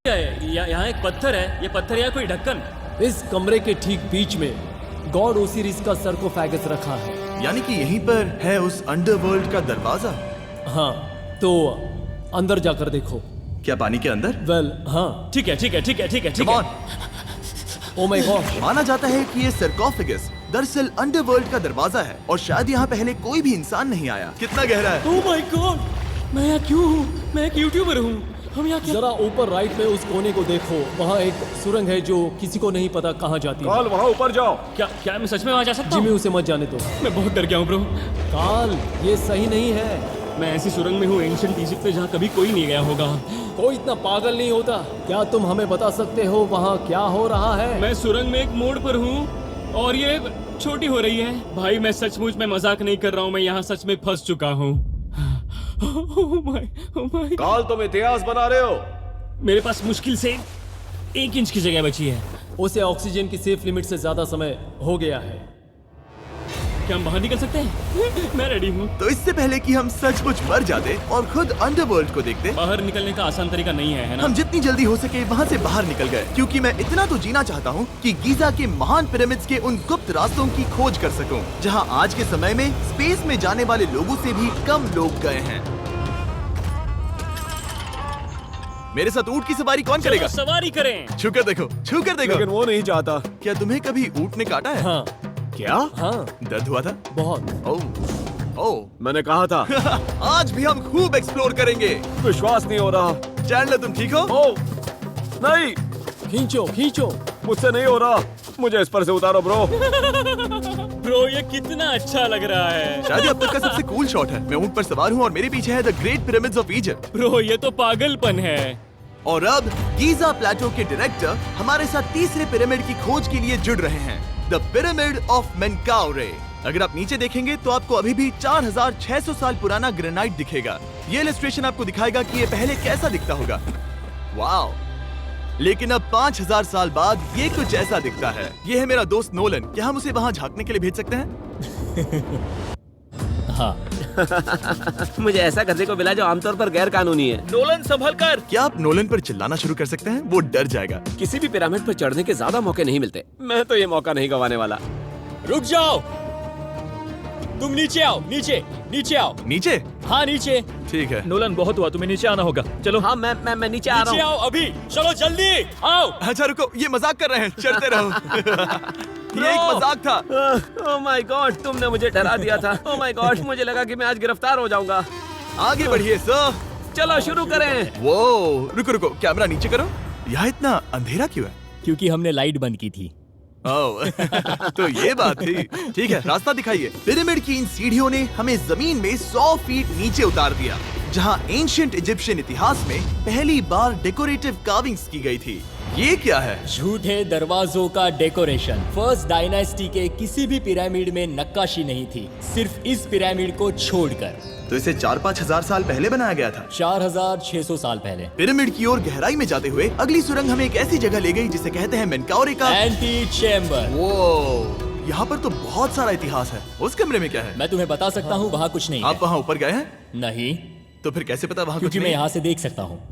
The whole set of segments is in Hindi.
यहाँ एक पत्थर है, ये पत्थर या कोई ढक्कन? इस कमरे के ठीक बीच में गॉड ओसिरिस का सरकोफेगस रखा है। यानी कि यहीं पर है उस अंडरवर्ल्ड का दरवाजा। हाँ, तो अंदर जाकर देखो। क्या पानी के अंदर? वेल, हाँ। ठीक है, ठीक है, ठीक है, ठीक है, ठीक Come है। on। Oh my God. माना जाता है कि ये सरकोफेगस दरअसल अंडरवर्ल्ड का दरवाजा है और शायद यहाँ पहले कोई भी इंसान नहीं आया। कितना गहरा है? ओह माय गॉड, मैं यहाँ क्यों हूँ? मैं एक यूट्यूबर हूँ। हम यहाँ क्या? जरा ऊपर राइट में उस कोने को देखो, वहाँ एक सुरंग है जो किसी को नहीं पता कहाँ जाती है। काल वहाँ ऊपर जाओ। क्या मैं सच में वहाँ जा सकता जिमी, हूँ? उसे मत जाने दो। मैं बहुत डर गया हूँ ब्रो। काल, ये सही नहीं है। मैं ऐसी सुरंग में हूँ एंशिएंट इजिप्ट में जहाँ कभी कोई नहीं गया होगा। कोई इतना पागल नहीं होता। क्या तुम हमें बता सकते हो वहाँ क्या हो रहा है? मैं सुरंग में एक मोड़ पर हूँ और ये छोटी हो रही है। भाई मैं सचमुच में मजाक नहीं कर रहा हूँ, मैं यहाँ सच में फंस चुका हूँ। Oh my. काल तुम इतिहास बना रहे हो। मेरे पास मुश्किल से 1 इंच की जगह बची है। उसे ऑक्सीजन की सेफ लिमिट से ज्यादा समय हो गया है। क्या हम बाहर निकल सकते हैं? मैं रेडी हूँ। तो इससे पहले कि हम सचमुच मर जाते और खुद अंडरवर्ल्ड को देखते, बाहर निकलने का आसान तरीका नहीं है ना? हम जितनी जल्दी हो सके वहाँ से बाहर निकल गए, क्योंकि मैं इतना तो जीना चाहता हूँ कि गीजा के महान पिरामिड्स के उन गुप्त रास्तों की खोज कर सकूं, जहाँ आज के समय में स्पेस में जाने वाले लोगों से भी कम लोग गए हैं। मेरे साथ ऊंट की सवारी कौन चलो करेगा? सवारी करें। छू कर देखो, छू कर देखो। लेकिन वो नहीं चाहता। क्या तुम्हें कभी ऊंट ने काटा है? हाँ क्या? हाँ, दर्द हुआ था? बहुत। ओह ओह। मैंने कहा था। आज भी हम खूब एक्सप्लोर करेंगे। विश्वास नहीं हो रहा। चैंडलर तुम ठीक हो? ओ नहीं, खींचो खींचो। मुझसे नहीं हो रहा। मुझे इस पर से उतारो ब्रो। ब्रो ये कितना अच्छा लग रहा है। शायद ये अब तक का सबसे कूल शॉट है। मैं ऊंट पर सवार हूँ और मेरे पीछे है the great pyramids of Egypt. Bro ये तो पागलपन है। और अब गीजा प्लेटो के डायरेक्टर हमारे साथ तीसरे पिरामिड की खोज के लिए जुड़ रहे हैं, द पिरामिड ऑफ मेनकाउरे। अगर आप नीचे देखेंगे तो आपको अभी भी 4600 साल पुराना ग्रेनाइट दिखेगा। ये इलस्ट्रेशन आपको दिखाएगा कि ये पहले कैसा दिखता होगा। वाओ! लेकिन अब 5000 साल बाद ये कुछ ऐसा दिखता है। ये है मेरा दोस्त नोलन। क्या हम उसे वहाँ झांकने के लिए भेज सकते हैं? हाँ, मुझे ऐसा करने को मिला जो आमतौर पर गैर कानूनी है। नोलन संभल कर। क्या आप नोलन पर चिल्लाना शुरू कर सकते हैं? वो डर जाएगा। किसी भी पिरामिड पर चढ़ने के ज्यादा मौके नहीं मिलते। मैं तो ये मौका नहीं गंवाने वाला। रुक जाओ, तुम नीचे आओ। नीचे नीचे आओ। नीचे? हाँ नीचे। ठीक है। नोलन बहुत हुआ, तुम्हें नीचे आना होगा। चलो हाँ मैं नीचे आ नीचे रहा हूँ। आओ अभी। चलो जल्दी आओ। अच्छा रुको, ये मजाक कर रहे हैं। चढ़ते रहो। ये एक मजाक था। ओह माय गॉड, तुमने मुझे डरा दिया था। ओह माय गॉड, मुझे लगा कि मैं आज गिरफ्तार हो जाऊंगा। आगे बढ़िए सर। चलो शुरू करें। वो रुको रुको, कैमरा नीचे करो। यहाँ इतना अंधेरा क्यों है? क्योंकि हमने लाइट बंद की थी। ओह, तो ये बात थी। ठीक है, रास्ता दिखाइए। पिरामिड की इन सीढ़ियों ने हमें जमीन में 100 फीट नीचे उतार दिया, जहाँ एंशिएंट इजिप्शियन इतिहास में पहली बार डेकोरेटिव कार्विंग्स की गई थी। ये क्या है? झूठे दरवाजों का डेकोरेशन। फर्स्ट डायनेस्टी के किसी भी पिरामिड में नक्काशी नहीं थी, सिर्फ इस पिरामिड को छोड़कर। तो इसे 4-5 हजार साल पहले बनाया गया था। 4600 साल पहले। पिरामिड की ओर गहराई में जाते हुए अगली सुरंग हमें एक ऐसी जगह ले गई जिसे कहते हैं मेनकाउरे का एंटी चेम्बर। वो यहाँ पर तो बहुत सारा इतिहास है। उस कमरे में क्या है? मैं तुम्हें बता सकता हूँ, वहाँ कुछ नहीं आप है। वहाँ ऊपर गए हैं? नहीं, तो फिर कैसे पता वहाँ कुछ क्योंकि मैं नहीं है? यहाँ से देख सकता हूँ।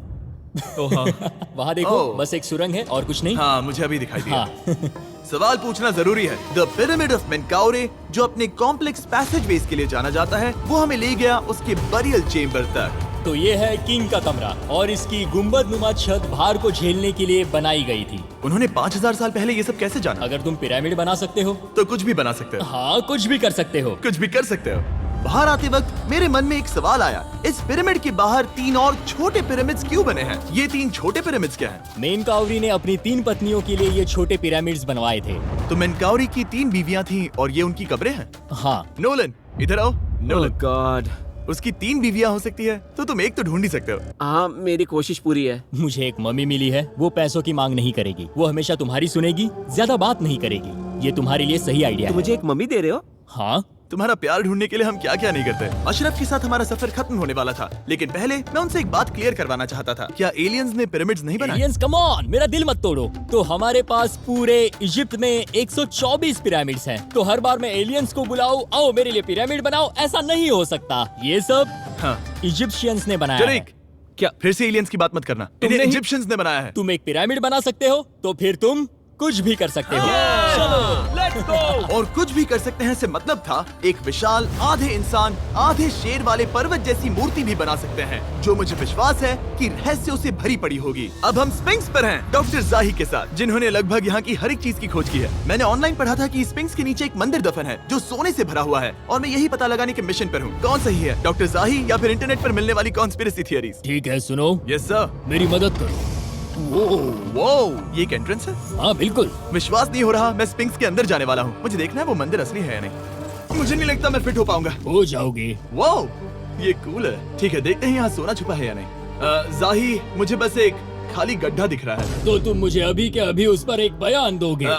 वहाँ देखो, ओह। बस एक सुरंग है और कुछ नहीं। हाँ, मुझे अभी दिखाई दिया। हाँ। सवाल पूछना जरूरी है। द पिरामिड ऑफ मेनकाउरे, जो अपने कॉम्प्लेक्स पैसेजवेज के लिए जाना जाता है, वो हमें ले गया उसके बरियल चेम्बर तक। तो ये है किंग का कमरा और इसकी गुंबदनुमा छत भार को झेलने के लिए बनाई गई थी। उन्होंने 5000 साल पहले ये सब कैसे जाना? अगर तुम पिरामिड बना सकते हो तो कुछ भी बना सकते हो। हाँ कुछ भी कर सकते हो। कुछ भी कर सकते हो। बाहर आते वक्त मेरे मन में एक सवाल आया, इस पिरामिड के बाहर 3 और छोटे पिरामिड्स क्यों बने हैं? ये 3 छोटे पिरामिड्स क्या हैं? मेनकाउरी ने अपनी 3 पत्नियों के लिए ये छोटे पिरामिड्स बनवाए थे। तो मेनकाउरी की 3 बीवियां थीं और ये उनकी कब्रें हैं। हाँ। नोलन इधर आओ। ओह नोलन, गॉड। उसकी 3 बीवियां हो सकती है, तो तुम एक तो ढूंढ ही सकते हो। हाँ मेरी कोशिश पूरी है। मुझे एक मम्मी मिली है, वो पैसों की मांग नहीं करेगी, वो हमेशा तुम्हारी सुनेगी, ज्यादा बात नहीं करेगी। ये तुम्हारे लिए सही आइडिया तो है। मुझे एक मम्मी दे रहे हो? हाँ तुम्हारा प्यार ढूंढने के लिए हम क्या क्या नहीं करते। अशरफ के साथ हमारा सफर खत्म होने वाला था, लेकिन पहले मैं उनसे एक बात क्लियर करवाना चाहता था। क्या एलियंस ने पिरामिड्स नहीं बनाए? एलियंस, कम ऑन, मेरा दिल मत तोड़ो। तो हमारे पास पूरे इजिप्ट में 124 पिरामिड्स हैं। तो हर बार मैं एलियंस को बुलाऊं, आओ मेरे लिए पिरामिड बनाओ, ऐसा नहीं हो सकता। ये सब हाँ। इजिप्शियंस ने बनाया है। जरीक, क्या? फिर से एलियंस की बात मत करना, तुमने इन्हें ही- इजिप्शियंस ने बनाया है। तुम एक पिरामिड बना सकते हो तो फिर तुम कुछ भी कर सकते हो। Let's go. और कुछ भी कर सकते हैं से मतलब था एक विशाल आधे इंसान आधे शेर वाले पर्वत जैसी मूर्ति भी बना सकते हैं, जो मुझे विश्वास है कि रहस्यों से भरी पड़ी होगी। अब हम स्पिंक्स पर हैं, डॉक्टर जाही के साथ, जिन्होंने लगभग यहाँ की हर एक चीज की खोज की है। मैंने ऑनलाइन पढ़ा था कि स्पिंक्स के नीचे एक मंदिर दफन है जो सोने से भरा हुआ है, और मैं यही पता लगाने के मिशन पर हूँ। कौन सही है, डॉक्टर जाही या फिर इंटरनेट पर मिलने वाली कॉन्स्पिरेसी थियरीज? ठीक है, सुनो, यस सर। मेरी मदद करो। वो ये एक एंट्रेंस है? हाँ बिल्कुल। विश्वास नहीं हो रहा, मैं स्पिंक्स के अंदर जाने वाला हूँ। मुझे देखना है वो मंदिर असली है या नहीं। मुझे नहीं लगता मैं फिट हो पाऊंगा। हो जाओगे। वाओ, ये कूल है। ठीक है, देखते हैं यहाँ सोना छुपा है या नहीं। जाही, मुझे बस एक खाली गड्ढा दिख रहा है। तो तुम मुझे अभी के अभी उस पर एक बयान दोगे?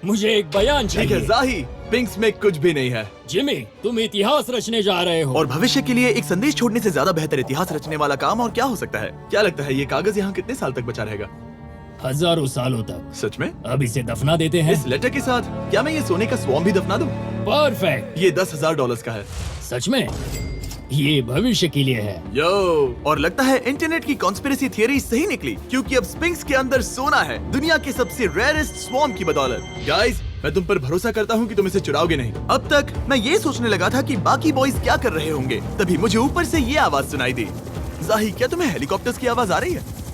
मुझे एक बयान ठीक है चाहिए। जाही, स्पिंक्स में कुछ भी नहीं है। जिमी, तुम इतिहास रचने जा रहे हो। और भविष्य के लिए एक संदेश छोड़ने से ज्यादा बेहतर इतिहास रचने वाला काम और क्या हो सकता है? क्या लगता है ये कागज यहाँ कितने साल तक बचा रहेगा? हजारों सालों तक। सच में? अब इसे दफना देते हैं। इस लेटर के साथ क्या मैं ये सोने का स्वॉर्म भी दफना दूं? परफेक्ट। ये $10,000 का है। सच में? ये भविष्य के लिए है। यो, और लगता है इंटरनेट की कॉन्स्पिरेसी थियरी सही निकली, क्योंकि अब स्पिंक्स के अंदर सोना है, दुनिया के सबसे रेयरेस्ट स्वॉर्म की बदौलत। गाइस, मैं तुम पर भरोसा करता हूँ कि तुम इसे चुराओगे नहीं। अब तक मैं ये सोचने लगा था कि बाकी बॉयज क्या कर रहे होंगे, तभी मुझे ऊपर से ये आवाज सुनाई दी। जाही, क्या तुम्हें हेलीकॉप्टर्स की आवाज आ रही है?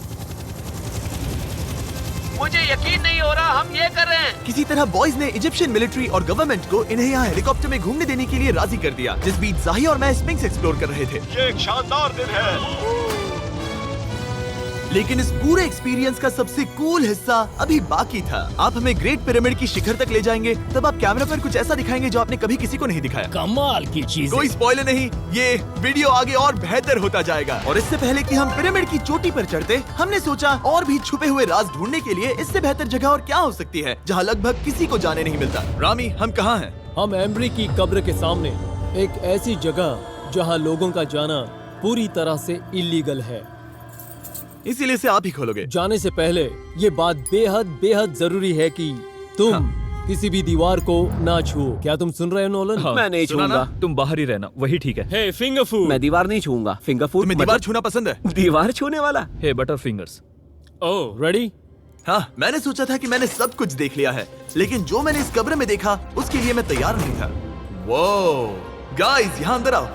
मुझे यकीन नहीं हो रहा हम ये कर रहे हैं। किसी तरह बॉयज ने इजिप्शियन मिलिट्री और गवर्नमेंट को इन्हें यहाँ हेलीकॉप्टर में घूमने देने के लिए राजी कर दिया, जिस बीच जाही और मैं स्पिंक्स एक्सप्लोर कर रहे थे। ये एक शानदार दिन है। लेकिन इस पूरे एक्सपीरियंस का सबसे कूल हिस्सा अभी बाकी था। आप हमें ग्रेट पिरामिड की शिखर तक ले जाएंगे, तब आप कैमरा पर कुछ ऐसा दिखाएंगे जो आपने कभी किसी को नहीं दिखाया। कमाल की चीज। कोई स्पॉइलर नहीं, ये वीडियो आगे और बेहतर होता जाएगा। और इससे पहले कि हम पिरामिड की चोटी पर चढ़ते, हमने सोचा और भी छुपे हुए राज ढूंढने के लिए इससे बेहतर जगह और क्या हो सकती है जहाँ लगभग किसी को जाने नहीं मिलता। रामी, हम कहाँ हैं? हम एम्ब्री की कब्र के सामने, एक ऐसी जगह जहां लोगों का जाना पूरी तरह से इलीगल है। इसीलिए से आप ही खोलोगे। जाने से पहले ये बात बेहद बेहद जरूरी है कि तुम किसी भी दीवार को ना छुओ। क्या तुम सुन रहे हो नोलन? मैं नहीं सुना छूंगा। ना? तुम बाहर ही रहना, वही ठीक है। हे फिंगर फूड। मैं दीवार नहीं छूंगा। फिंगर फूड तुम्हें दीवार छूना पसंद है? दीवार छूने वाला? हे बटर फिंगर्स। ओह, रेडी? हाँ, मैंने सोचा था कि मैंने सब कुछ देख लिया है, लेकिन जो मैंने इस कब्र में देखा उसके लिए मैं तैयार नहीं था। वो गाइस, यहाँ अंदर आओ।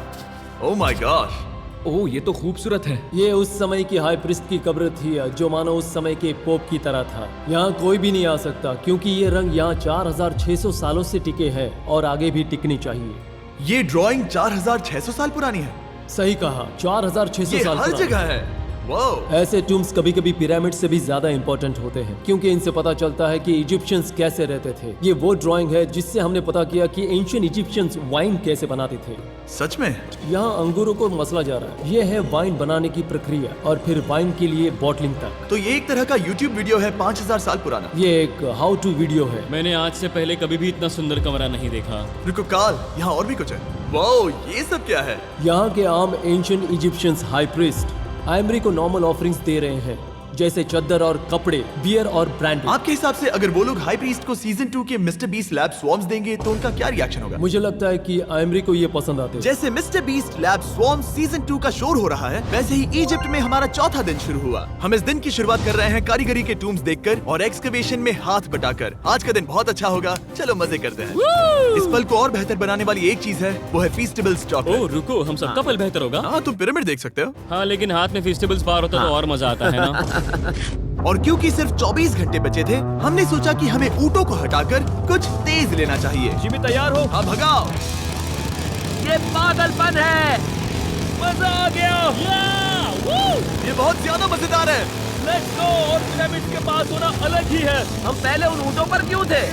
ओह माय गॉश, ओह, ये तो खूबसूरत है। ये उस समय की हाई प्रिस्ट की कब्र थी, जो मानो उस समय के पोप की तरह था। यहाँ कोई भी नहीं आ सकता क्योंकि ये रंग यहाँ 4600 सालों से टिके हैं और आगे भी टिकनी चाहिए। ये ड्राइंग 4600 साल पुरानी है। सही कहा, 4600 ये साल हर पुरानी। जगह है। वाह, ऐसे टूम्स कभी कभी पिरामिड से भी ज्यादा इंपॉर्टेंट होते हैं क्योंकि इनसे पता चलता है कि इजिप्शियंस कैसे रहते थे। ये वो ड्राइंग है जिससे हमने पता किया कि एंशियंट इजिप्शियंस वाइन कैसे बनाते थे। सच में? यहाँ अंगूरों को मसला जा रहा है। ये है वाइन बनाने की प्रक्रिया और फिर वाइन के लिए बॉटलिंग तक। तो ये एक तरह का YouTube वीडियो है 5000 साल पुराना। ये एक हाउ टू वीडियो है। मैंने आज से पहले कभी भी इतना सुंदर कमरा नहीं देखा। रुको काल, यहाँ और भी कुछ है। वाओ, ये सब क्या है? यहाँ के आम एंशियंट इजिप्शियंस हाई प्रीस्ट आयमरी को नॉर्मल ऑफरिंग्स दे रहे हैं, जैसे चद्दर और कपड़े, बियर और ब्रांडी। आपके हिसाब से अगर वो लोग हाई प्रीस्ट को सीजन 2 के मिस्टर बीस्ट लैब स्वॉर्म्स देंगे तो उनका क्या रिएक्शन होगा? मुझे लगता है कि आयमरी को ये पसंद आते हैं। जैसे mister beast lab swarm season 2 का शोर हो रहा है, वैसे ही इजिप्ट में हमारा चौथा दिन शुरू हुआ। हम इस दिन की शुरुआत कर रहे हैं कारीगरी के टूम्स देखकर और एक्सकवेशन में हाथ बटाकर। आज का दिन बहुत अच्छा होगा, चलो मजे करते हैं। इस पल को और बेहतर बनाने वाली एक चीज है, वो है फीस्टेबल्स ओह चॉकलेट। रुको, हम सबका पल बेहतर होगा। हाँ, तुम पिरामिड देख सकते हो। हाँ, लेकिन हाथ में फेस्टिवल्स बार होता तो और मजा आता है ना। और क्योंकि सिर्फ 24 घंटे बचे थे, हमने सोचा कि हमें ऊँटों को हटाकर कुछ तेज लेना चाहिए। जिमी तैयार हो? हाँ, भगाओ। ये पागलपन है। मजा आ गया। ये बहुत ज्यादा मजेदार है। Let's go. और पिरामिड के पास होना अलग ही है। हम पहले उन ऊँटों पर क्यों थे?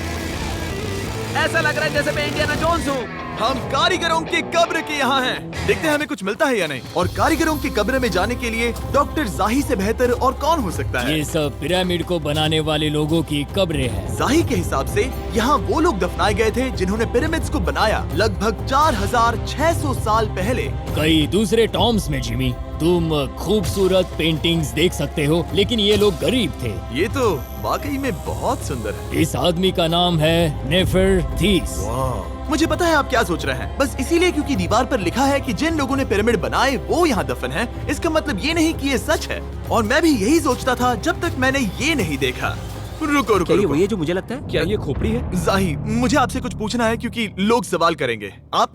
ऐसा लग रहा है जैसे मैं इंडियाना जोन्स हूँ। हम कारीगरों के कब्र के यहाँ हैं। देखते हैं हमें कुछ मिलता है या नहीं। और कारीगरों की कब्र में जाने के लिए डॉक्टर जाही से बेहतर और कौन हो सकता है? ये सब पिरामिड को बनाने वाले लोगों की कब्रें हैं। जाही के हिसाब से यहाँ वो लोग दफनाए गए थे जिन्होंने पिरामिड्स को बनाया लगभग 4600 साल पहले। कई दूसरे टॉम्स में जिमी, तुम खूबसूरत पेंटिंग्स देख सकते हो, लेकिन ये लोग गरीब थे। ये तो वाकई में बहुत सुंदर है। इस आदमी का नाम है नेफरथीस। वाह, मुझे पता है आप क्या सोच रहे हैं, बस इसीलिए क्योंकि दीवार पर लिखा है कि जिन लोगों ने पिरामिड बनाए वो यहाँ दफन है, इसका मतलब ये नहीं कि ये सच है। और मैं भी यही सोचता था जब तक मैंने ये नहीं देखा। रुको रुको क्या ये रुको। वही है जो मुझे लगता है? क्या ये खोपड़ी है? जाही, मुझे आपसे कुछ पूछना है क्योंकि लोग सवाल करेंगे। आपने